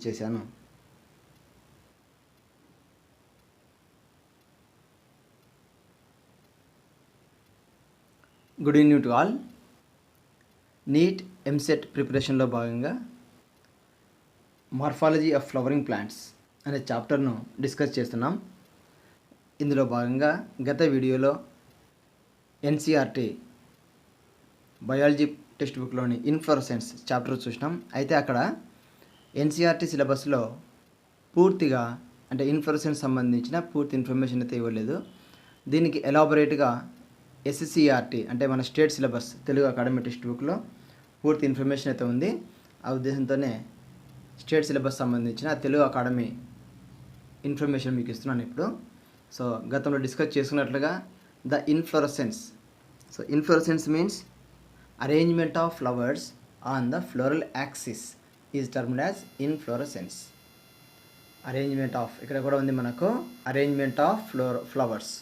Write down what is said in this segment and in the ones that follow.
ఇచ్చేసాను. Good evening to all. NEET EAMCET ప్రిపరేషన్లో భాగంగా మార్ఫాలజీ ఆఫ్ ఫ్లవరింగ్ ప్లాంట్స్ అనే చాప్టర్ను డిస్కస్ చేస్తున్నాం. ఇందులో భాగంగా గత వీడియోలో ఎన్సీఆర్టీ బయాలజీ టెక్స్ట్ బుక్లోని ఇన్ఫ్లోరసెన్స్ చాప్టర్ చూసినాం. అయితే అక్కడ ఎన్సీఆర్టీ సిలబస్లో పూర్తిగా అంటే ఇన్ఫ్లోరసెన్స్ సంబంధించిన పూర్తి ఇన్ఫర్మేషన్ అయితే ఇవ్వలేదు. దీనికి ఎలాబొరేట్గా ఎస్సీఆర్టీ అంటే మన state syllabus Telugu academy text బుక్లో పూర్తి ఇన్ఫర్మేషన్ అయితే ఉంది. ఆ ఉద్దేశంతోనే స్టేట్ సిలబస్ సంబంధించిన తెలుగు అకాడమీ ఇన్ఫర్మేషన్ మీకు ఇస్తున్నాను ఇప్పుడు. సో గతంలో డిస్కస్ చేసుకున్నట్లుగా the inflorescence. So inflorescence means arrangement of flowers on the floral axis is termed as inflorescence. Arrangement of ఇక్కడ కూడా ఉంది మనకు అరేంజ్మెంట్ ఆఫ్ ఫ్లవర్స్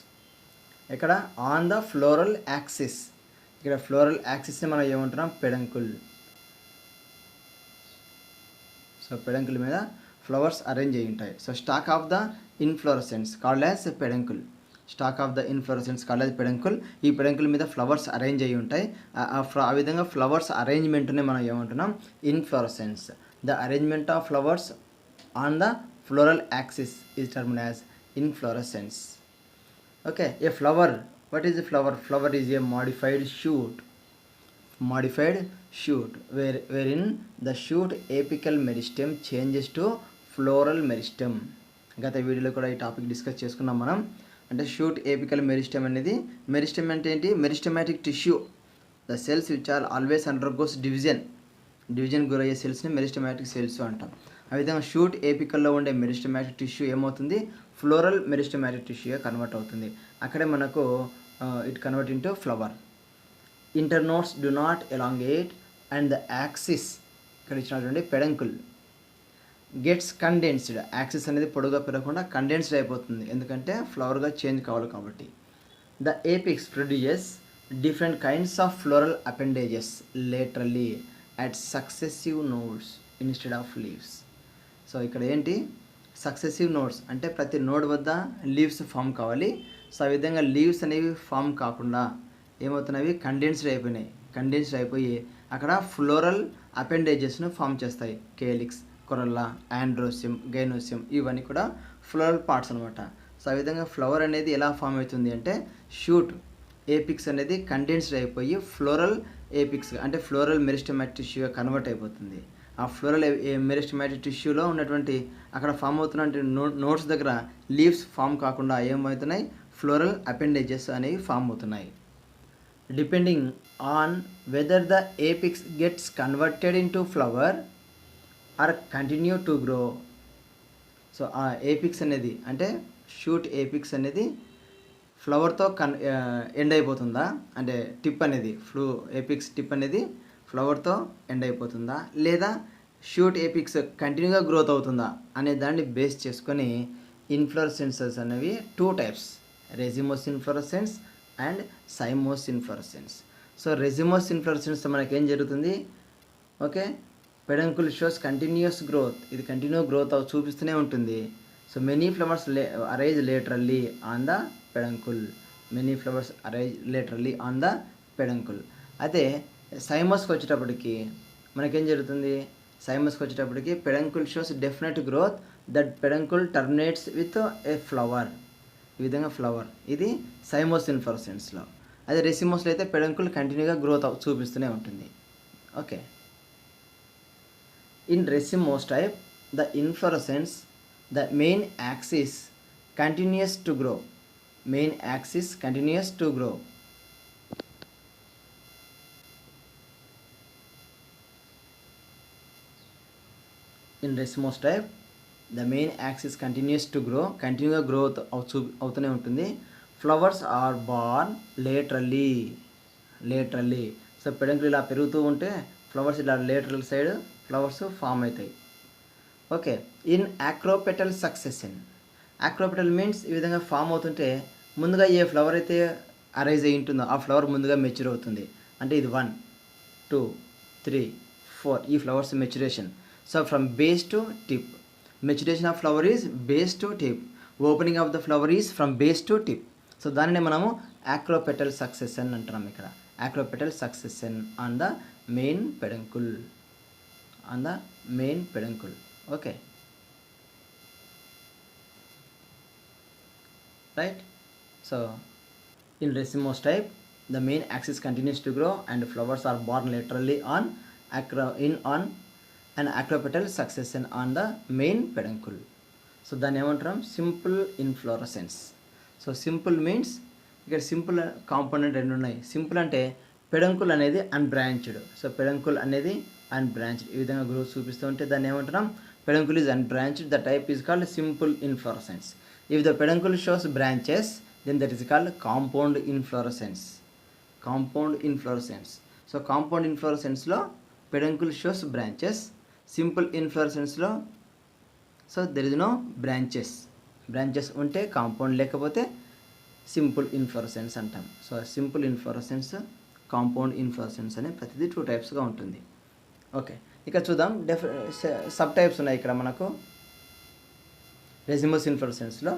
ఇక్కడ ఆన్ ద ఫ్లోరల్ యాక్సిస్. ఇక్కడ ఫ్లోరల్ యాక్సిస్ని మనం ఏమంటున్నాం, పెడంకుల్. సో పెడంకుల్ మీద ఫ్లవర్స్ అరేంజ్ అయి ఉంటాయి. So stalk of the inflorescence called as peduncle. Stalk of the inflorescence called as peduncle. ఈ పెడంకుల్ మీద ఫ్లవర్స్ అరేంజ్ అయి ఉంటాయి. ఆ విధంగా ఫ్లవర్స్ అరేంజ్మెంట్ని మనం ఏమంటున్నాం, inflorescence. The arrangement of flowers on the floral axis is termed as inflorescence. Okay, a flower. What is a flower? Flower is a modified shoot. Modified shoot wherein the shoot apical meristem changes to floral meristem. గత వీడియోలో కూడా ఈ topic discuss చేసుకున్నాం మనం. అంటే shoot apical meristem అనేది, meristem అంటే ఏంటి, meristematic tissue. The cells which are always undergoes division గురయ్యే సెల్స్ని మెరిస్టమాటిక్ సెల్స్ అంటాం. ఆ విధంగా షూట్ ఏపికల్లో ఉండే మెరిస్టమాటిక్ టిష్యూ ఏమవుతుంది, ఫ్లోరల్ మెరిస్టమాటిక్ టిష్యూగా కన్వర్ట్ అవుతుంది. అక్కడే మనకు it convert into flower. Internodes do not elongate and the axis ఇక్కడ ఇచ్చినటువంటి పెడంకుల్ గెట్స్ కండెన్స్డ్. యాక్సిస్ అనేది పొడుగా పెరగకుండా కండెన్స్డ్ అయిపోతుంది, ఎందుకంటే ఫ్లవర్గా చేంజ్ కావాలి కాబట్టి. The apex produces different kinds of floral appendages laterally at successive nodes instead of leaves. So ఇక్కడ ఏంటి, సక్సెసివ్ నోడ్స్ అంటే ప్రతి నోడ్ వద్ద లీవ్స్ ఫామ్ కావాలి. సో ఆ విధంగా లీవ్స్ అనేవి ఫామ్ కాకుండా ఏమవుతున్నవి, కండెన్స్డ్ అయిపోయి అక్కడ ఫ్లోరల్ అపెండేజెస్ను ఫామ్ చేస్తాయి. కేలిక్స్, కొరల్లా, ఆండ్రోసియం, గైనోసియం ఇవన్నీ కూడా ఫ్లోరల్ పార్ట్స్ అనమాట. సో ఆ విధంగా ఫ్లవర్ అనేది ఎలా ఫామ్ అవుతుంది అంటే షూట్ ఏపిక్స్ అనేది కండెన్స్డ్ అయిపోయి ఫ్లోరల్ ఏపిక్స్ అంటే ఫ్లోరల్ మెరిస్టమాటిక్ టిష్యూగా కన్వర్ట్ అయిపోతుంది. ఆ ఫ్లోరల్ మెరిస్టమాటిక్ టిష్యూలో ఉన్నటువంటి అక్కడ ఫామ్ అవుతున్న నోట్స్ దగ్గర లీవ్స్ ఫామ్ కాకుండా ఏమవుతున్నాయి, ఫ్లోరల్ అపెండేజెస్ అనేవి ఫామ్ అవుతున్నాయి. Depending on whether the apex gets converted into flower or continue to grow. So ఆ ఏపిక్స్ అనేది అంటే షూట్ ఏపిక్స్ అనేది ఫ్లవర్తో ఎండ్ అయిపోతుందా, అంటే టిప్ అనేది ఏపిక్స్ టిప్ అనేది ఫ్లవర్తో ఎండ్ అయిపోతుందా, లేదా షూట్ ఏపిక్స్ కంటిన్యూగా గ్రోత్ అవుతుందా అనే దాన్ని బేస్ చేసుకొని ఇన్ఫ్లోరసెన్సెస్ అనేవి 2 types, racemose inflorescence and cymose inflorescence. So racemose inflorescence మనకేం జరుగుతుంది, okay, peduncle shows continuous growth. ఇది కంటిన్యూ గ్రోత్ చూపిస్తూనే ఉంటుంది. So many flowers arise laterally on the peduncle. అయితే సైమోస్కి వచ్చేటప్పటికి మనకేం జరుగుతుంది, peduncle shows definite growth, that peduncle terminates with a flower. ఈ విధంగా ఫ్లవర్, ఇది సైమోస్ ఇన్ఫ్లోరసెన్స్లో. అదే రెసిమోస్లో అయితే పెడంకుల్ కంటిన్యూగా గ్రోత్ చూపిస్తూనే ఉంటుంది. Okay, in racemose type the inflorescence the main axis continues to grow. In racemose type, the main axis continues to grow, కంటిన్యూగా growth అవుతూనే ఉంటుంది. Flowers are borne laterally. So peduncle ఇలా పెరుగుతూ ఉంటే ఫ్లవర్స్ ఇలా లేటరల్ సైడ్ ఫ్లవర్స్ ఫామ్ అవుతాయి. Okay, in acropetal succession. Acropetal means ఈ విధంగా ఫామ్ అవుతుంటే ముందుగా ఏ ఫ్లవర్ అయితే అరైజ్ అయి ఉంటుందో ఆ ఫ్లవర్ ముందుగా మెచ్యూర్ అవుతుంది. అంటే ఇది 1, 2, 3, 4 ఈ flowers maturation. So from base to tip. Maturation of flower is base to tip. Opening of the flower is from base to tip. So దానిని మనము యాక్రోపెటల్ సక్సెషన్ అంటున్నాం ఇక్కడ. Acropetal succession on the main peduncle. On the main peduncle. Okay, right? So in racemose type, the main axis continues to grow and flowers are born laterally on an acropetal succession on the main peduncle. So దాన్ని ఏమంటాం? Simple inflorescence. So simple means ఇక్కడ simple component రెండు ఉన్నాయి. Simple అంటే peduncle అనేది unbranched. So peduncle అనేది unbranched. ఈ విధంగా గ్రోత్ చూపిస్తూ ఉంటే దాన్ని ఏమంటున్నాం? Peduncle is unbranched. The type is called simple inflorescence. If the peduncle shows branches, then that is called compound inflorescence. Compound inflorescence. So compound inflorescence lo peduncle shows branches. Simple inflorescence lo so there is no branches. Branches unte compound lekapothe simple inflorescence antam. So simple inflorescence, compound inflorescence ane pratidi two types ga untundi. Okay, ika chudam sub types unnai ikkada manaku. Racemose inflorescence lo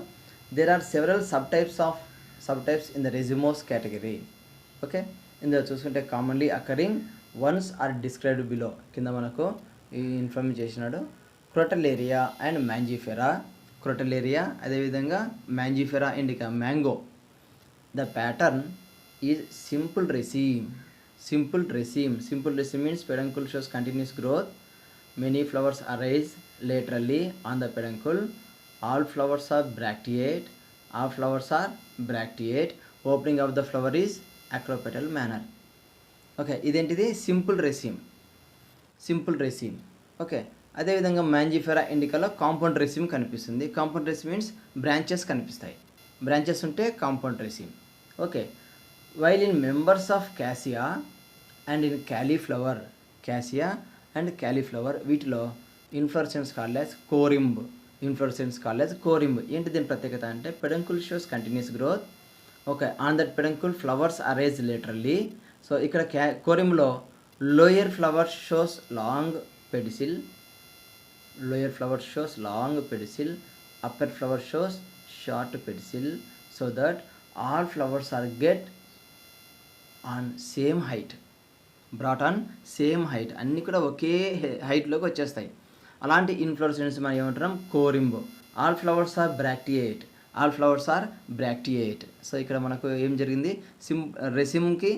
there are several subtypes in the racemose category. Okay, ఇందులో చూసుకుంటే commonly occurring ones are described below. కింద మనకు ఈ inform చేసినాడు. క్రోటలేరియా and Mangifera. Crotalaria అదేవిధంగా Mangifera indica mango. The pattern is simple raceme. Simple raceme. Simple raceme means peduncle shows continuous growth. Many flowers arise laterally on the peduncle. All flowers are bracteate. All flowers are bracteate. Opening of the flower is acropetal manner. Okay, ఇదేంటిది? Simple raceme. Simple raceme. Okay, అదేవిధంగా Mangifera ఇండికాలో compound raceme కనిపిస్తుంది. Compound raceme means branches కనిపిస్తాయి. Branches ఉంటే compound raceme. Okay, while in members of Cassia and in cauliflower. Cassia and cauliflower వీటిలో inflorescence called as corymb. Inflorescence called as corymb. ఏంటి దీని ప్రత్యేకత అంటే peduncle shows continuous growth. Okay, on that peduncle flowers arise laterally. So ఇక్కడ కోరింబ్లో lower flower shows long pedicel. Lower flower shows long pedicel. Upper flower shows short pedicel. So that all flowers are get on same height. Brought on same height. అన్నీ కూడా ఒకే హైట్లోకి వచ్చేస్తాయి. అలాంటి inflorescence మనం ఏమంటున్నాం? Corymb. All flowers are bracteate. All flowers are bracteate. So ఇక్కడ మనకు ఏం జరిగింది? రెసిమ్కి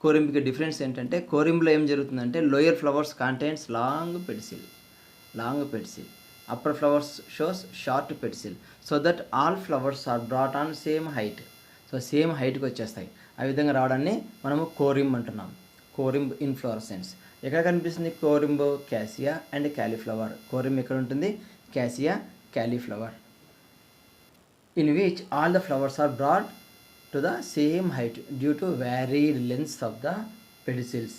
కోరింబ్కి డిఫరెన్స్ ఏంటంటే కోరింబ్లో ఏం జరుగుతుందంటే lower flowers contains long pedicel. Long pedicel. Upper flowers shows short pedicel. So that all flowers are brought on same height. So same హైట్కి వచ్చేస్తాయి. ఆ విధంగా రావడాన్ని మనము కోరింబ్ అంటున్నాం. Corymb inflorescence. ఎక్కడ కనిపిస్తుంది corymb? Cassia and cauliflower. Corymb ఎక్కడ ఉంటుంది? Cassia, cauliflower. In which all the flowers are brought to the same height due to varied lengths of the pedicels.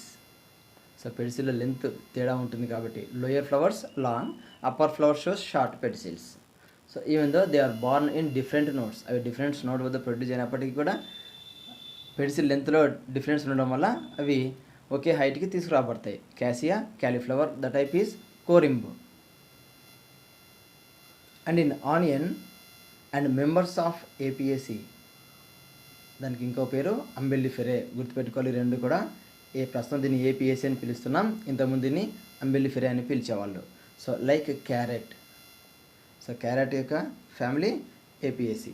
So pedicel length తేడా ఉంటుంది కాబట్టి lower flowers long, upper flower shows short pedicels. So even though they are borne in different nodes. అవి different node వద్ద produce అయినప్పటికీ కూడా pedicel లెంత్లో difference ఉండడం వల్ల అవి ఒకే హైట్కి తీసుకురాబడతాయి. Cassia, cauliflower. The type is corymb. And in onion and members of Apiaceae. దానికి ఇంకో పేరు అంబెల్లిఫెరే. గుర్తుపెట్టుకోవాలి రెండు కూడా. ప్రస్తుతం దీన్ని ఏపీఏసి అని పిలుస్తున్నాం. ఇంతకుముందు దీన్ని అంబెల్లిఫెరే అని పిలిచేవాళ్ళు. So like carrot. So carrot యొక్క family Apiaceae.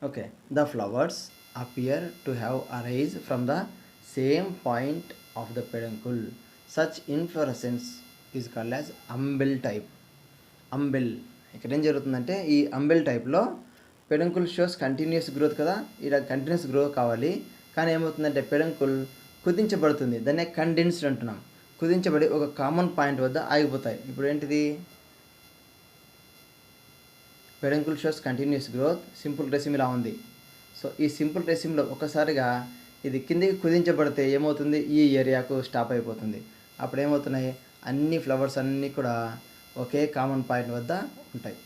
Okay, the flowers appear to have arise from the same point of the peduncle. Such inflorescence is called as umbel type. Umbel. ఇక్కడ ఏం జరుగుతుందంటే ఈ అంబెల్ టైప్లో peduncle shows continuous growth కదా. ఇలా continuous growth కావాలి. కానీ ఏమవుతుందంటే పెడంకుల్ కుదించబడుతుంది. దాన్నే కండెన్స్డ్ అంటున్నాం. కుదించబడి ఒక కామన్ పాయింట్ వద్ద ఆగిపోతాయి. ఇప్పుడు ఏంటిది? Peduncle shows continuous growth. Simple raceme ఇలా ఉంది. సో ఈ సింపుల్ రెసిమ్లో ఒకసారిగా ఇది కిందికి కుదించబడితే ఏమవుతుంది? ఈ ఏరియాకు స్టాప్ అయిపోతుంది. అప్పుడు ఏమవుతున్నాయి? అన్ని ఫ్లవర్స్ అన్నీ కూడా ఒకే కామన్ పాయింట్ వద్ద ఉంటాయి.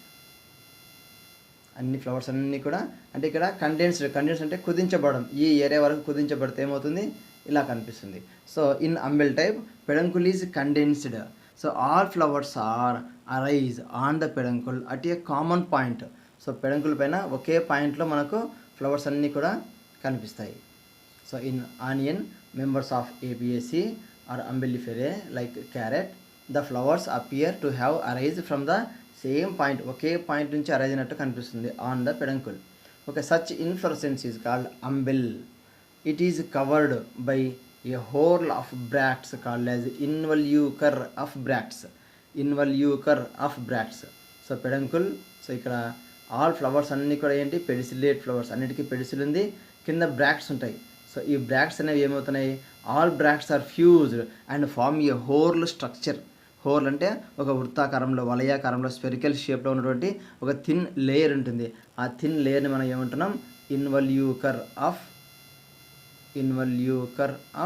అన్ని ఫ్లవర్స్ అన్నీ కూడా అంటే ఇక్కడ కండెన్స్డ్ అంటే కుదించబడడం. ఈ ఏరియా వరకు కుదించబడితే ఏమవుతుంది? ఇలా కనిపిస్తుంది. So in umbel type peduncle is condensed. So all flowers are arise on the peduncle at a common point. So peduncle పైన ఒకే పాయింట్లో మనకు ఫ్లవర్స్ అన్నీ కూడా కనిపిస్తాయి. So in onion members of Apiaceae or Umbelliferae like carrot the flowers appear to have arise from the same point. ఒకే point నుంచి arise అయినట్టు కనిపిస్తుంది on the peduncle. Okay, such inflorescence is called umbel. It is covered by A whole of bracts called as involucre of bracts. Involucre of bracts. So peduncle, so ఇక్కడ all flowers అన్నీ కూడా ఏంటి, pedicellate flowers, అన్నిటికీ pedicel ఉంది, కింద bracts ఉంటాయి. So ఈ bracts అనేవి ఏమవుతున్నాయి, all bracts are fused and form a whorl structure. Whorl అంటే ఒక వృత్తాకారంలో, వలయాకారంలో, స్పెరికల్ షేప్లో ఉన్నటువంటి ఒక థిన్ లేయర్ ఉంటుంది. ఆ థిన్ లేయర్ని మనం ఏమంటున్నాం, ఇన్వల్యూకర్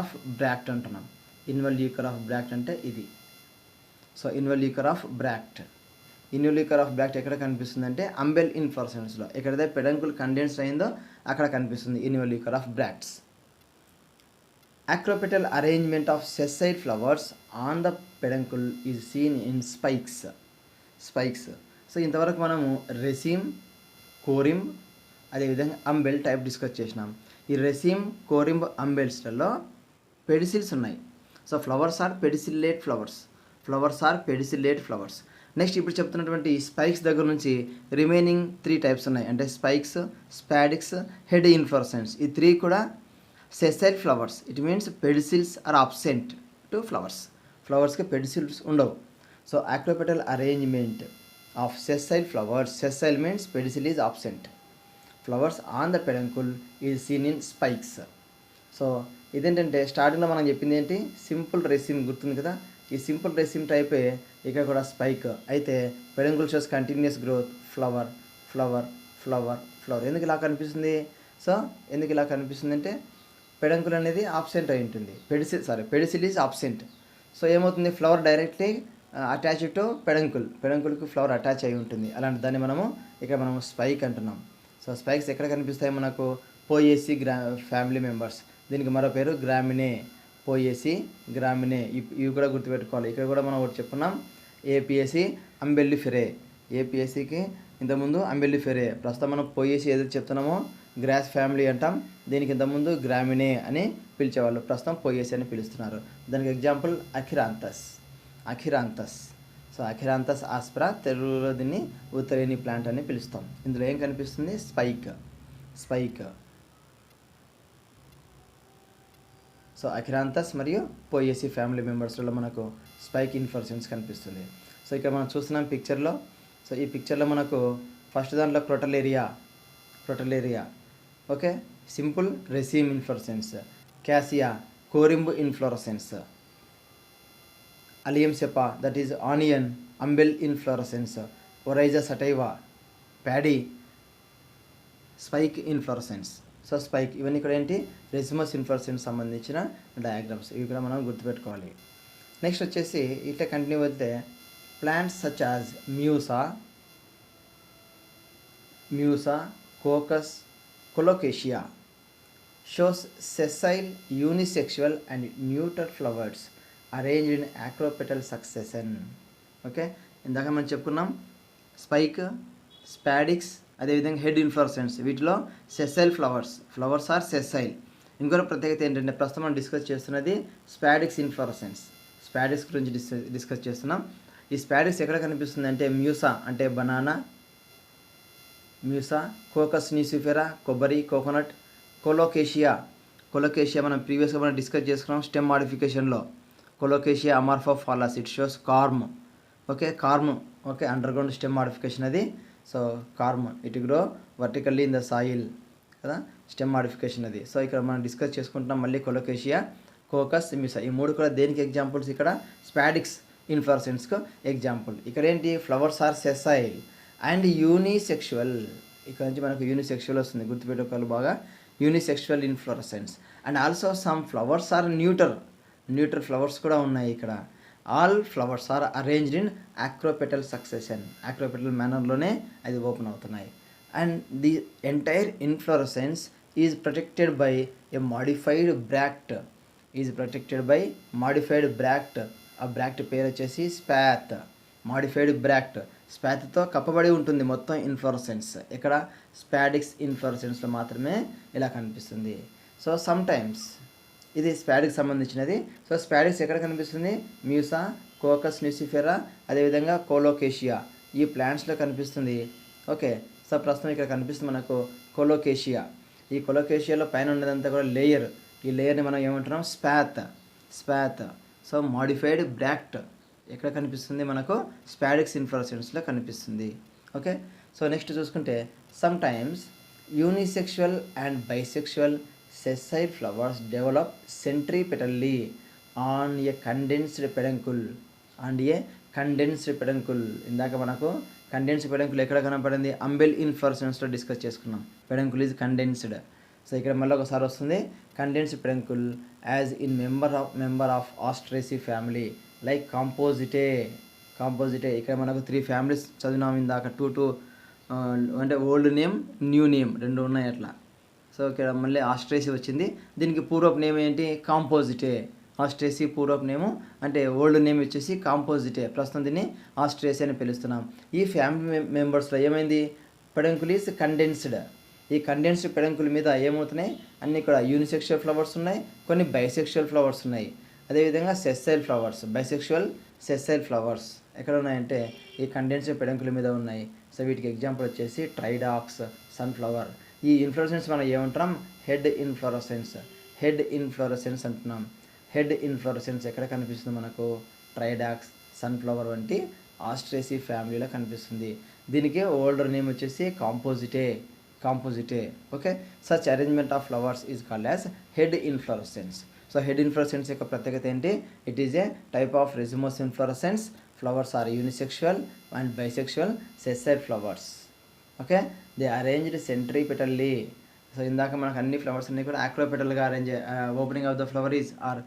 ఆఫ్ బ్రాక్ట్ అంటున్నాం. ఇన్వల్యూకర్ ఆఫ్ బ్రాక్ట్ అంటే ఇది. సో ఇన్వల్యూకర్ ఆఫ్ బ్రాక్ట్ ఎక్కడ కనిపిస్తుంది అంటే అంబెల్ ఇన్ఫ్లోరసెన్స్లో. ఎక్కడైతే పెడంకుల్ కండెన్స్డ్ అయిందో అక్కడ కనిపిస్తుంది involucre of bracts. Acropetal arrangement of sessile flowers on the peduncle is seen in spikes. So ఇంతవరకు మనము రెసిమ్, కోరింబ్, అదేవిధంగా అంబెల్ టైప్ డిస్కస్ చేసినాం. ఈ రెసిమ్, కోరింబ్, అంబెల్స్లలో పెడిసిల్స్ ఉన్నాయి. So flowers are pedicellate flowers. Next ఇప్పుడు చెప్తున్నటువంటి స్పైక్స్ దగ్గర నుంచి రిమైనింగ్ 3 టైప్స్ ఉన్నాయి. అంటే స్పైక్స్, స్పాడిక్స్, హెడ్ ఇన్ఫ్లోరసెన్స్. ఈ 3 కూడా sessile flowers. It means pedicels are absent to ఫ్లవర్స్కి పెడిసిల్స్ ఉండవు. So acropetal arrangement of sessile flowers, sessile means pedicel is absent, flowers on the peduncle is seen in spikes. So ఇదేంటంటే స్టార్టింగ్లో మనం చెప్పింది ఏంటి, simple రెసిమ్ గుర్తుంది కదా. ఈ సింపుల్ రెసిమ్ టైపే ఇక్కడ కూడా స్పైక్. అయితే peduncle shows continuous growth, flower. ఎందుకు ఇలా కనిపిస్తుంది అంటే పెడంకుల్ అనేది ఆబ్సెంట్ అయి ఉంటుంది. Pedicel is absent. సో ఏమవుతుంది, ఫ్లవర్ డైరెక్ట్లీ అటాచ్ టు పెడంకుల్కి ఫ్లవర్ అటాచ్ అయి ఉంటుంది. అలాంటి దాన్ని మనం స్పైక్ అంటున్నాం. సో స్పైక్స్ ఎక్కడ కనిపిస్తాయి మనకు, పోయేసి ఫ్యామిలీ మెంబర్స్. దీనికి మరో పేరు గ్రామినే, పోయేసి గ్రామినే. ఇవి కూడా గుర్తుపెట్టుకోవాలి. ఇక్కడ కూడా మనం ఒకటి చెప్పుకున్నాం, ఏపిఎసి అంబెల్లిఫెరే. ఏపిఎస్సికి ఇంతకుముందు అంబెల్లిఫెరే. ప్రస్తుతం మనం పోయేసి ఏదైతే చెప్తున్నామో గ్రాస్ ఫ్యామిలీ అంటాం. దీనికి ఇంతకుముందు గ్రామినే అని పిలిచేవాళ్ళు, ప్రస్తుతం పోయేసి అని పిలుస్తున్నారు. దానికి ఎగ్జాంపుల్ అఖిరాంతస్. సో అఖిరాంతస్ ఆస్ప్రా, తెలుగులో దీన్ని ఉత్తరేణి ప్లాంట్ అని పిలుస్తాం. ఇందులో ఏం కనిపిస్తుంది, స్పైక్. సో అఖిరాంతస్ మరియు పోయేసి ఫ్యామిలీ మెంబర్స్లో మనకు స్పైక్ ఇన్ఫ్లోరసెన్స్ కనిపిస్తుంది. సో ఇక్కడ మనం చూస్తున్నాం పిక్చర్లో. సో ఈ పిక్చర్లో మనకు ఫస్ట్ దాంట్లో Crotalaria. Okay, simple raceme inflorescence. Cassia, corymb inflorescence. Allium cepa, that is onion, umbel inflorescence. Oryza sativa, paddy, spike inflorescence. So spike, ఇవన్నీ ఇక్కడ ఏంటి, రెసిమస్ ఇన్ఫ్లోరసెన్స్ సంబంధించిన డయాగ్రామ్స్. ఇవి కూడా మనం గుర్తుపెట్టుకోవాలి. నెక్స్ట్ వచ్చేసి ఇట్లా కంటిన్యూ అయితే plants such as Musa, Cocos, Colocasia shows sessile, unisexual and neuter flowers arranged in acropetal succession. Okay, ఇందాక మనం చెప్పుకున్నాం స్పైక్, స్పాడిక్స్, అదేవిధంగా హెడ్ ఇన్ఫ్లోరసెన్స్. వీటిలో సెసైల్ ఫ్లవర్స్ ఆర్ సెసైల్. ఇంకొక ప్రత్యేకత ఏంటంటే ప్రస్తుతం మనం డిస్కస్ చేస్తున్నది స్పాడిక్స్ ఇన్ఫ్లోరసెన్స్. స్పాడిక్స్ గురించి డిస్కస్ చేస్తున్నాం. ఈ స్పాడిక్స్ ఎక్కడ కనిపిస్తుంది అంటే మ్యూసా అంటే బనానా, కోకస్ నిసిఫెరా కొబ్బరి, కోకోనట్. కొలోకేషియా మనం ప్రీవియస్గా డిస్కస్ చేసుకున్నాం స్టెమ్ మాడిఫికేషన్లో. Colocasia Amorphophallus, it shows corm. Okay, underground stem modification అది. So corm, it grow vertically in the soil కదా, స్టెమ్ మాడిఫికేషన్ అది. సో ఇక్కడ మనం డిస్కస్ చేసుకుంటున్నాం మళ్ళీ కొలోకేషియా, కోకస్, మ్యూసా. ఈ 3 కూడా దేనికి ఎగ్జాంపుల్స్, ఇక్కడ స్పాడిక్స్ ఇన్ఫ్లోరసెన్స్కు ఎగ్జాంపుల్. ఇక్కడ ఏంటి, flowers are sessile and unisexual. ఇక్కడ నుంచి మనకు యూనిసెక్షువల్ వస్తుంది, గుర్తుపెట్టుకోవాలి బాగా. Unisexual inflorescence. And also some flowers are neuter flowers కూడా ఉన్నాయి ఇక్కడ. All flowers are arranged in acropetal succession. Acropetal మేనర్లోనే అది ఓపెన్ అవుతున్నాయి. And the entire inflorescence is protected by a modified bract ఆ బ్రాక్ట్ పేరు వచ్చేసి స్పాత్, మాడిఫైడ్ బ్రాక్ట్. స్పాత్తో కప్పబడి ఉంటుంది మొత్తం ఇన్ఫ్లోరసెన్స్. ఇక్కడ స్పాడిక్స్ ఇన్ఫ్లోరసెన్స్లో మాత్రమే ఇలా కనిపిస్తుంది. సో సమ్ టైమ్స్ ఇది స్పాడిక్స్ సంబంధించినది. సో స్పాడిక్స్ ఎక్కడ కనిపిస్తుంది? మ్యూసా, కోకస్ న్యూసిఫెరా, అదేవిధంగా కోలోకేషియా ఈ ప్లాంట్స్లో కనిపిస్తుంది. ఓకే, సో ప్రస్తుతం ఇక్కడ కనిపిస్తుంది మనకు కోలోకేషియా. ఈ కోలోకేషియాలో పైన ఉన్నదంతా కూడా లేయర్. ఈ లేయర్ని మనం ఏమంటున్నాం? స్పాత్. సో మాడిఫైడ్ బ్రాక్ట్ ఎక్కడ కనిపిస్తుంది? మనకు స్పాడిక్స్ ఇన్ఫ్లోరసెన్స్లో కనిపిస్తుంది. ఓకే, సో నెక్స్ట్ చూసుకుంటే some times unisexual and bisexual sessile flowers develop centripetally on a condensed peduncle. ఇందాక మనకు కండెన్స్డ్ పెడంకుల్ ఎక్కడ కనపడింది? అంబెల్ ఇన్ఫ్లోరసెన్స్లో డిస్కస్ చేసుకున్నాం. Peduncle is condensed. సో ఇక్కడ మళ్ళీ ఒకసారి వస్తుంది condensed peduncle as in member of Asteraceae family like Compositae. ఇక్కడ మనకు 3 ఫ్యామిలీస్ చదివినాం ఇందాక. 2 అంటే ఓల్డ్ నేమ్, న్యూ నేమ్ 2 ఉన్నాయి అట్లా. సో ఇక్కడ మళ్ళీ ఆస్ట్రేసి వచ్చింది. దీనికి పూర్వపు నేమ్ ఏంటి? కాంపోజిటే. ఆస్ట్రేసి పూర్వపు నేము అంటే ఓల్డ్ నేమ్ వచ్చేసి కాంపోజిటే. ప్రస్తుతం దీన్ని ఆస్ట్రేసి అని పిలుస్తున్నాం. ఈ ఫ్యామిలీ మెంబర్స్లో ఏమైంది? Peduncle is condensed. ఈ కండెన్స్డ్ పెడంకుల్ మీద ఏమవుతున్నాయి? అన్నీ కూడా యూనిసెక్షువల్ ఫ్లవర్స్ ఉన్నాయి, కొన్ని బైసెక్షువల్ ఫ్లవర్స్ ఉన్నాయి, అదేవిధంగా సెస్సైల్ ఫ్లవర్స్. సెస్సైల్ ఫ్లవర్స్ ఎక్కడ ఉన్నాయంటే ఈ కండెన్స్డ్ పెడంకుల మీద ఉన్నాయి. సో వీటికి ఎగ్జాంపుల్ వచ్చేసి ట్రైడాక్స్, సన్ఫ్లవర్. ఈ ఇన్ఫ్లోరసెన్స్ మనం ఏమంటున్నాం? హెడ్ ఇన్ఫ్లోరసెన్స్ అంటున్నాం. హెడ్ ఇన్ఫ్లోరసెన్స్ ఎక్కడ కనిపిస్తుంది మనకు? ట్రైడాక్స్, సన్ఫ్లవర్ వంటి ఆస్ట్రేసి ఫ్యామిలీలో కనిపిస్తుంది. దీనికి ఓల్డర్ నేమ్ వచ్చేసి Compositae. Okay, such arrangement of flowers is called as head inflorescence. So head inflorescence యొక్క ప్రత్యేకత ఏంటి? It is a type of racemose inflorescence. Flowers are unisexual and bisexual sessile flowers. Okay, they arranged centripetally. So ఇందాక మనకు అన్ని flowers అన్నీ కూడా ఆక్రోపెటల్గా arrange. Opening of the flower is or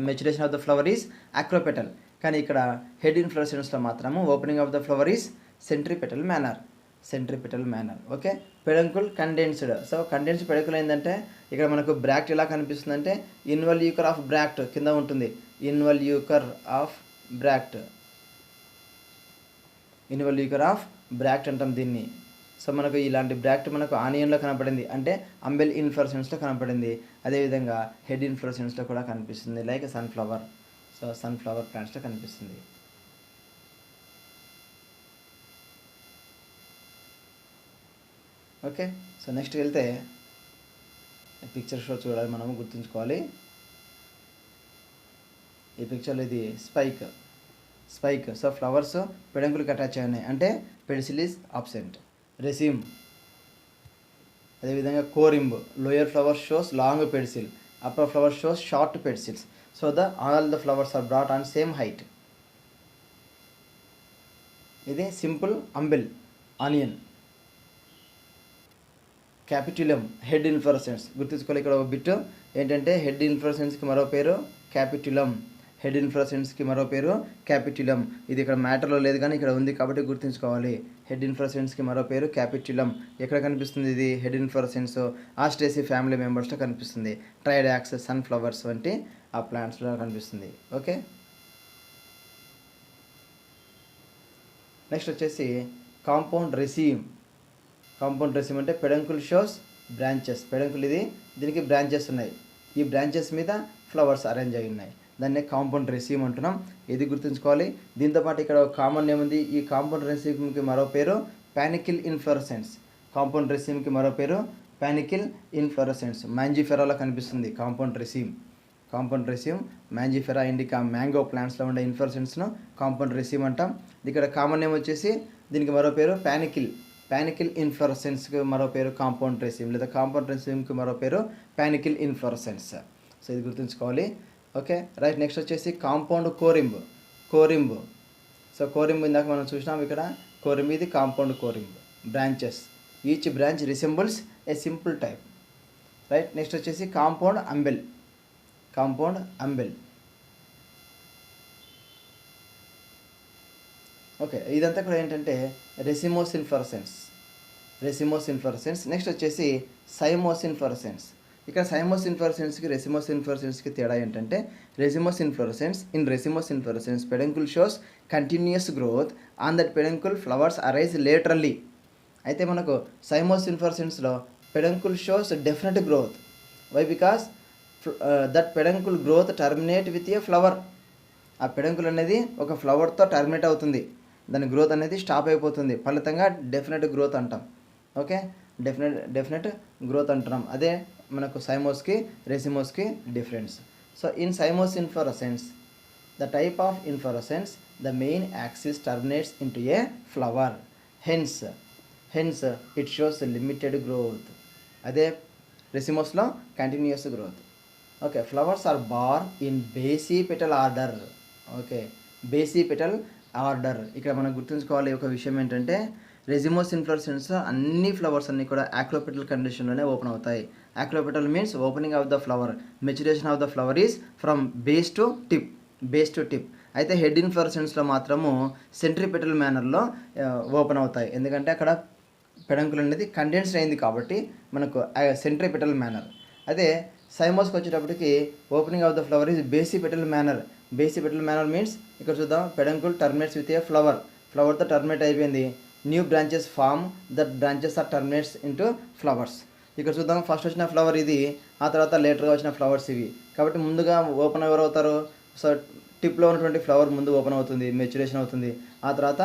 maturation of the flower is acropetal. కానీ ఇక్కడ head ఇన్ఫ్లోరసెన్స్లో మాత్రము opening of the flower is centripetal manner. Okay, peduncle condensed. So condensed peduncle ఏంటంటే ఇక్కడ మనకు బ్రాక్ట్ ఎలా కనిపిస్తుందంటే ఇన్వల్యూకర్ ఆఫ్ బ్రాక్ట్ కింద ఉంటుంది. ఇన్వల్యూకర్ ఆఫ్ బ్రాక్ట్ అంటాం దీన్ని. సో మనకు ఇలాంటి బ్రాక్ట్ మనకు ఆనియన్లో కనపడింది, అంటే అంబెల్ ఇన్ఫ్లోరసెన్స్లో కనపడింది. అదేవిధంగా హెడ్ ఇన్ఫ్లోరసెన్స్లో కూడా కనిపిస్తుంది, లైక్ సన్ఫ్లవర్. సో సన్ఫ్లవర్ ప్లాంట్స్లో కనిపిస్తుంది. ఓకే, సో నెక్స్ట్ వెళ్తే పిక్చర్స్లో చూడాలి, మనము గుర్తుంచుకోవాలి. ఈ పిక్చర్లో ఇది స్పైక్. సో ఫ్లవర్స్ పెడంకులకి అటాచ్ అయి ఉన్నాయి, అంటే పెడిసిల్ ఈజ్ అబ్సెంట్. రెసిమ్, అదేవిధంగా corymb. Lower flower shows long pedicel, upper flower shows short pedicels. So all the flowers are brought on same height. ఇది simple umbel onion. Capitulum, head inflorescence. గుర్తుంచుకోవాలి ఇక్కడ ఒక bit ఏంటంటే head ఇన్ఫ్లోరసెన్స్కి మరో పేరు క్యాపిట్యులం. ఇది ఇక్కడ మ్యాటర్లో లేదు కానీ ఇక్కడ ఉంది కాబట్టి గుర్తుంచుకోవాలి. హెడ్ ఇన్ఫ్లోరసెన్స్కి మరో పేరు క్యాపిట్యులం. ఎక్కడ కనిపిస్తుంది ఇది? హెడ్ ఇన్ఫ్లోరసెన్స్ ఆస్ట్రేసి ఫ్యామిలీ మెంబర్స్లో కనిపిస్తుంది. ట్రైడాక్స్, సన్ఫ్లవర్స్ వంటి ఆ ప్లాంట్స్లో కనిపిస్తుంది. ఓకే, నెక్స్ట్ వచ్చేసి కాంపౌండ్ రెసిమ్ అంటే పెడంకుల్ షోస్ బ్రాంచెస్. పెడంకుల్ ఇది, దీనికి బ్రాంచెస్ ఉన్నాయి. ఈ బ్రాంచెస్ మీద ఫ్లవర్స్ అరేంజ్ అయి ఉన్నాయి. దాన్ని కాంపౌండ్ రెసిమ్ అంటున్నాం. ఇది గుర్తుంచుకోవాలి. దీంతోపాటు ఇక్కడ ఒక కామన్ నేమ్ ఉంది. ఈ కాంపౌండ్ రెసిమ్కి మరో పేరు పానికిల్ ఇన్ఫ్లోరసెన్స్. మ్యాంజిఫెరాలో కనిపిస్తుంది కాంపౌండ్ రెసిమ్. మ్యాంజిఫెరా ఇండికా మ్యాంగో ప్లాంట్స్లో ఉండే ఇన్ఫ్లోరసెన్స్ను కాంపౌండ్ రెసిమ్ అంటాం. ఇక్కడ కామన్ నేమ్ వచ్చేసి దీనికి మరో పేరు పానికిల్ ఇన్ఫ్లోరసెన్స్కి మరో పేరు కాంపౌండ్ రెసిమ్, లేదా కాంపౌండ్ రెసిమ్కి మరో పేరు పానికిల్ ఇన్ఫ్లోరసెన్స్. సో ఇది గుర్తుంచుకోవాలి. Okay, right. నెక్స్ట్ వచ్చేసి కాంపౌండ్ కోరింబ్. సో కోరింబ్ ఇందాక మనం చూసినాం. ఇక్కడ కోరింబ్, ఇది compound corymb. Branches, each branch resembles a simple type. Right. Next వచ్చేసి కాంపౌండ్ అంబెల్. ఓకే, ఇదంతా కూడా ఏంటంటే రెసిమోస్ ఇన్ఫ్లోరసెన్స్. నెక్స్ట్ వచ్చేసి సైమోస్ ఇన్ఫ్లోరసెన్స్. ఇక్కడ సైమోస్ ఇన్ఫ్లోరసెన్స్కి రెసిమోస్ ఇన్ఫ్లోరసెన్స్కి తేడా ఏంటంటే racemose inflorescence peduncle shows continuous growth on that peduncle flowers arise laterally. అయితే మనకు సైమోస్ ఇన్ఫ్లోరసెన్స్లో peduncle shows definite growth. Why? Because that peduncle growth terminate with a flower. ఆ peduncle అనేది ఒక ఫ్లవర్తో టర్మినేట్ అవుతుంది, దాని గ్రోత్ అనేది స్టాప్ అయిపోతుంది, ఫలితంగా డెఫినెట్ గ్రోత్ అంటాం. ఓకే, డెఫినెట్ గ్రోత్ అంటున్నాం. అదే మనకు సైమోస్కి రెసిమోస్కి difference. So in cymose inflorescence the type of inflorescence the main axis terminates into a flower, hence it shows limited growth. అదే రెసిమోస్లో continuous growth. Okay, flowers are borne in basipetal order. Okay, basipetal order. ఇక్కడ మనం గుర్తుంచుకోవాలి ఒక విషయం ఏంటంటే racemose inflorescence అన్ని flowers అన్నీ కూడా యాక్లోపెటల్ కండిషన్లోనే ఓపెన్ అవుతాయి. Acropetal means opening of the flower, maturation of the flower is from base to tip. అయితే హెడ్ ఇన్ఫ్లోరసెన్స్లో మాత్రము సెంట్రిపెటల్ మేనర్లో ఓపెన్ అవుతాయి, ఎందుకంటే అక్కడ పెడంకుల్ అనేది కండెన్స్డ్ అయింది కాబట్టి మనకు సెంట్రిపెటల్ మేనర్. అదే సైమోస్కి వచ్చేటప్పటికి opening of the flower is basipetal manner. Basipetal manner means ఇక్కడ చూద్దాం, పెడంకుల్ టర్మినేట్స్ విత్ ఏ ఫ్లవర్తో టర్మినేట్ అయిపోయింది, new branches form, that branches are terminates into flowers. ఇక్కడ చూద్దాం, ఫస్ట్ వచ్చిన ఫ్లవర్ ఇది, ఆ తర్వాత లేటర్గా వచ్చిన ఫ్లవర్స్ ఇవి. కాబట్టి ముందుగా ఓపెన్ ఎవరు అవుతారు? సో టిప్లో ఉన్నటువంటి ఫ్లవర్ ముందు ఓపెన్ అవుతుంది, మెచ్యురేషన్ అవుతుంది, ఆ తర్వాత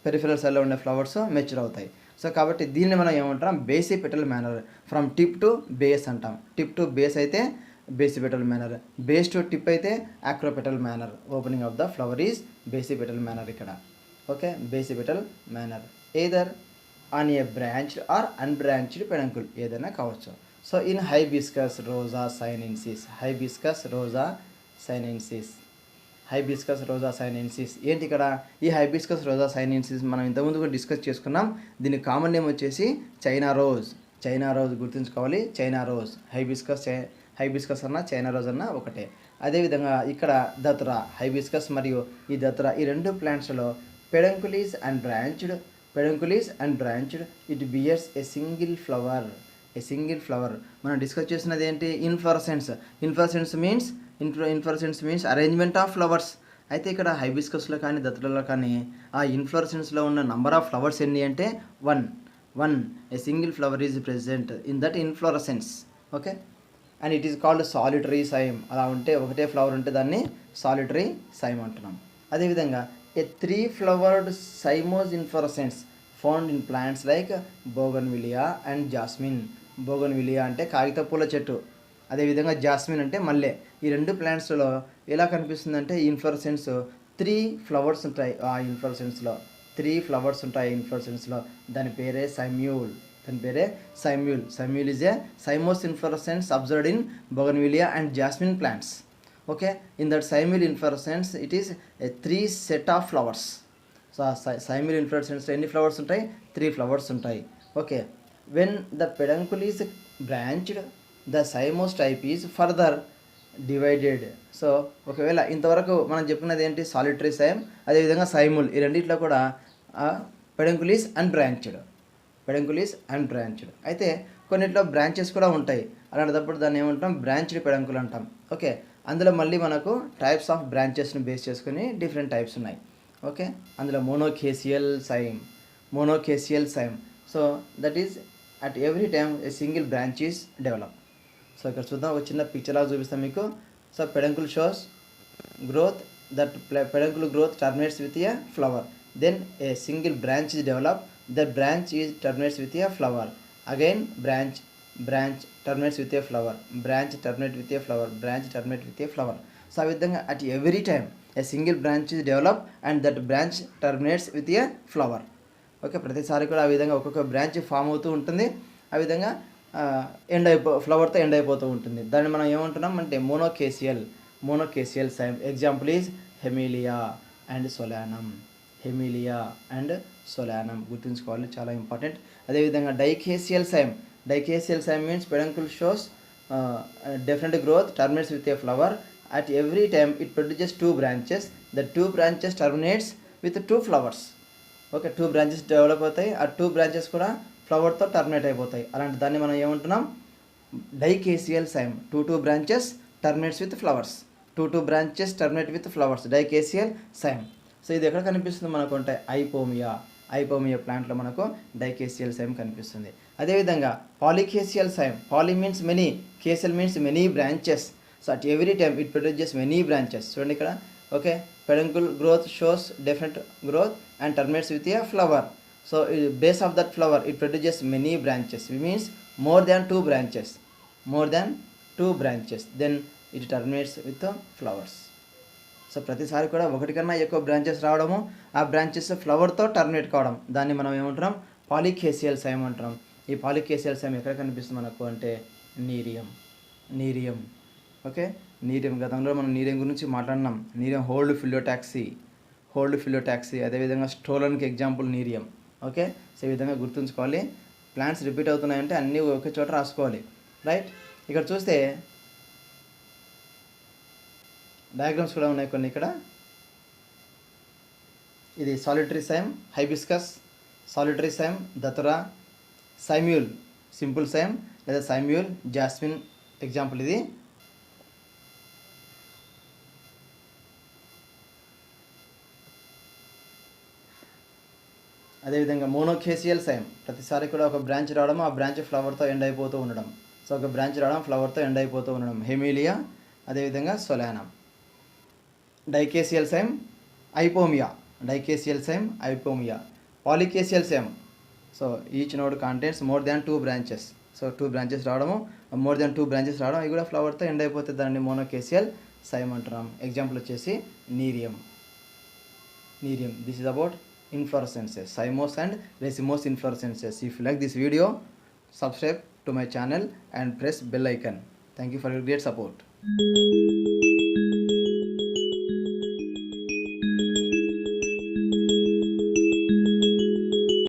పెరిఫెరల్ సైడ్లో ఉండే ఫ్లవర్స్ మెచ్యూర్ అవుతాయి. సో కాబట్టి దీన్ని మనం ఏమంటాం? Basipetal manner. From tip to base అంటాం. టిప్ టు బేస్ అయితే basipetal manner, base to tip అయితే acropetal manner. Opening of the flower is basipetal manner ఇక్కడ. Okay, basipetal manner either on a branched or unbranched peduncle, ఏదైనా కావచ్చు. So in Hibiscus rosa sinensis ఏంటి ఇక్కడ? ఈ hibiscus rosa sinensis మనం ఇంతకుముందు కూడా డిస్కస్ చేసుకున్నాం. దీని కామన్ నేమ్ వచ్చేసి చైనా రోజ్ గుర్తుంచుకోవాలి. చైనా రోజ్, హైబిస్కస్ అన్న చైనా రోజ్ అన్న ఒకటే. అదేవిధంగా ఇక్కడ దతురా, హైబిస్కస్ మరియు ఈ దతురా, ఈ రెండు ప్లాంట్స్లో peduncle is and branched, it bears a single flower. మనం డిస్కస్ చేసినది ఏంటి? Inflorescence means arrangement of flowers. అయితే ఇక్కడ హైబిస్కస్లో కానీ దతులలో కానీ ఆ ఇన్ఫ్లోరసెన్స్లో ఉన్న నంబర్ ఆఫ్ ఫ్లవర్స్ ఎన్ని అంటే 1. ఏ single flower is present in that inflorescence. Okay, and it is called solitary same. అలా ఉంటే ఒకటే ఫ్లవర్ ఉంటే దాన్ని సాలిటరీ సైమ్ అంటున్నాం. అదేవిధంగా a 3 flowered cymose inflorescence found in plants like bougainvillea and jasmine. Bougainvillea అంటే కాగిత పూల చెట్టు, అదేవిధంగా జాస్మిన్ అంటే మల్లె. ఈ రెండు ప్లాంట్స్లో ఎలా కనిపిస్తుందంటే ఇన్ఫ్లోరసెన్స్ 3 ఫ్లవర్స్ ఉంటాయి. ఆ ఇన్ఫ్లోరసెన్స్లో 3 ఫ్లవర్స్ ఉంటాయి ఇన్ఫ్లోరసెన్స్లో. దాని పేరే cymule. Cymule is a cymose inflorescence observed in bougainvillea and jasmine plants. Okay, in that cymule inflorescence it is a 3 set of flowers. So ఆ సైమ్యూల్ ఇన్ఫ్లోరసెన్స్లో ఎన్ని ఫ్లవర్స్ ఉంటాయి? 3 ఫ్లవర్స్ ఉంటాయి. Okay, when the peduncle is branched the cymose type is further divided. So ఒకవేళ ఇంతవరకు మనం చెప్పుకున్నది ఏంటి? Solitary same, అదేవిధంగా సైమూల్. ఈ రెండిట్లో కూడా పెడంకుల్ ఈజ్ అన్బ్రాంచ్డ్. అయితే కొన్నిట్లో బ్రాంచెస్ కూడా ఉంటాయి. అలాంటప్పుడు దాన్ని ఏమంటాం? బ్రాంచ్డ్ పెడంకుల్ అంటాం. ఓకే, అందులో మళ్ళీ మనకు టైప్స్ ఆఫ్ బ్రాంచెస్ని బేస్ చేసుకుని డిఫరెంట్ టైప్స్ ఉన్నాయి. ఓకే, అందులో monochasial cyme. So that is at every time a single branch is develop. So ఇక్కడ చూద్దాం, ఒక చిన్న పిక్చర్ లాగా చూపిస్తాం మీకు. So peduncle shows growth, that peduncle growth terminates with a flower, then a single branch is develop, that branch is terminates with a flower, again branch terminates with a flower, branch terminate with a flower. So ఆ విధంగా at every time a single branch is develop and that branch terminates with a flower. Okay, ప్రతిసారి కూడా ఆ విధంగా ఒక్కొక్క branch form అవుతూ ఉంటుంది. ఆ విధంగా ఫ్లవర్తో ఎండ్ అయిపోతూ ఉంటుంది. దాన్ని మనం ఏమంటున్నాం అంటే monochasial cyme. Example is Hamelia and Solanum గుర్తుంచుకోవాలి, చాలా ఇంపార్టెంట్. అదేవిధంగా dichasial cyme means peduncle shows definite growth terminates with a flower. At every time it produces 2 branches. The 2 branches terminates with 2 flowers. Okay, 2 branches develop అవుతాయి. ఆ 2 branches కూడా ఫ్లవర్తో terminate అయిపోతాయి. అలాంటి దాన్ని మనం ఏమంటున్నాం? Dicaseal cyme, two branches terminates with flowers. Two branches terminate with flowers. Dicaseal cyme. So ఇది ఎక్కడ కనిపిస్తుంది మనకు అంటే ఐపోమియా ప్లాంట్లో మనకు డైకేసియల్ సైమ్ కనిపిస్తుంది. అదేవిధంగా polychasial cyme, poly means many, chasial means many branches. So at every time it produces many branches. చూడండి ఇక్కడ, okay, peduncle growth shows definite growth and terminates with a flower. So base of that flower it produces many branches, means more than two branches, then it terminates with the flowers. So ప్రతిసారి కూడా ఒకటి కన్నా ఎక్కువ branches రావడము, ఆ branches ఫ్లవర్తో terminate కావడం, దాన్ని మనం ఏమంటాం, పాలికేసియల్ సైమ్ అంటాం. ఈ పాలికేసియల్ సైమ్ ఎక్కడ కనిపిస్తుంది మనకు అంటే నీరియం. ఓకే, నీరియం గతంలో మనం నీరియం గురించి మాట్లాడినాం. నీరియం హోల్డ్ ఫిలోటాక్సీ, అదేవిధంగా స్టోలన్కి ఎగ్జాంపుల్ నీరియం. ఓకే, సో ఈ విధంగా గుర్తుంచుకోవాలి. ప్లాంట్స్ రిపీట్ అవుతున్నాయంటే అన్నీ ఒకే చోట రాసుకోవాలి, రైట్. ఇక్కడ చూస్తే డయాగ్రామ్స్ కూడా ఉన్నాయి కొన్ని. ఇక్కడ ఇది solitary cyme hibiscus, solitary cyme datura, cymule simple cyme లేదా సైమ్యూల్ జాస్మిన్ ఎగ్జాంపుల్ ఇది. అదేవిధంగా మోనోకేసియల్ సైమ్, ప్రతిసారి కూడా ఒక బ్రాంచ్ రావడం, ఆ బ్రాంచ్ ఫ్లవర్తో ఎండ్ అయిపోతూ ఉండడం. సో ఒక బ్రాంచ్ రావడం, ఫ్లవర్తో ఎండ్ అయిపోతూ ఉండడం, హెమిలియా, అదేవిధంగా Solanum. Dichasial cyme Ipomoea, polychasial cyme, so each node contains more than 2 branches. So 2 branches రావడము, మోర్ దాన్ 2 బ్రాంచెస్ రావడం, ఇవి కూడా ఫ్లవర్తో ఎండ్ అయిపోతే దాన్ని మోనోకేసియల్ సైమ్ అంటున్నాం. ఎగ్జాంపుల్ వచ్చేసి Nerium. This is about inflorescences, cymose and racemose inflorescences. If you like this video, subscribe to my channel and press bell icon. Thank you for your great support.